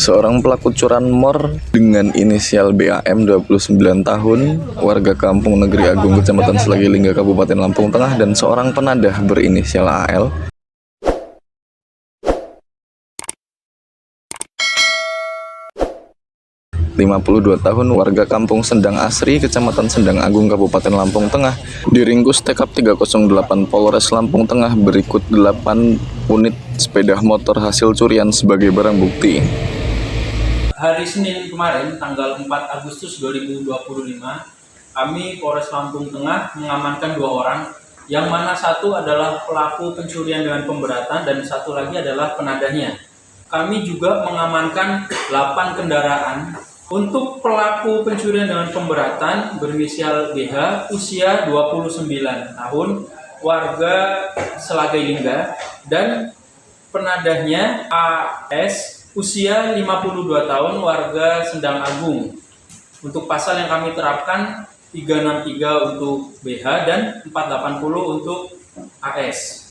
Seorang pelaku curanmor dengan inisial BAM 29 tahun, warga Kampung Negeri Agung, Kecamatan Selagi-Lingga, Kabupaten Lampung Tengah, dan seorang penadah berinisial AL, 52 tahun, warga Kampung Sendang Asri, Kecamatan Sendang Agung, Kabupaten Lampung Tengah, diringkus TKP 308 Polres Lampung Tengah berikut 8 unit sepeda motor hasil curian sebagai barang bukti. Hari Senin kemarin, tanggal 4 Agustus 2025, kami Polres Lampung Tengah mengamankan 2 orang, yang mana satu adalah pelaku pencurian dengan pemberatan dan satu lagi adalah penadahnya. Kami juga mengamankan 8 kendaraan. Untuk pelaku pencurian dengan pemberatan berinisial BH, usia 29 tahun, warga Selagi-Lingga, dan penadahnya AS, usia 52 tahun, warga Sendang Agung. Untuk pasal yang kami terapkan 363 untuk BH dan 480 untuk AS.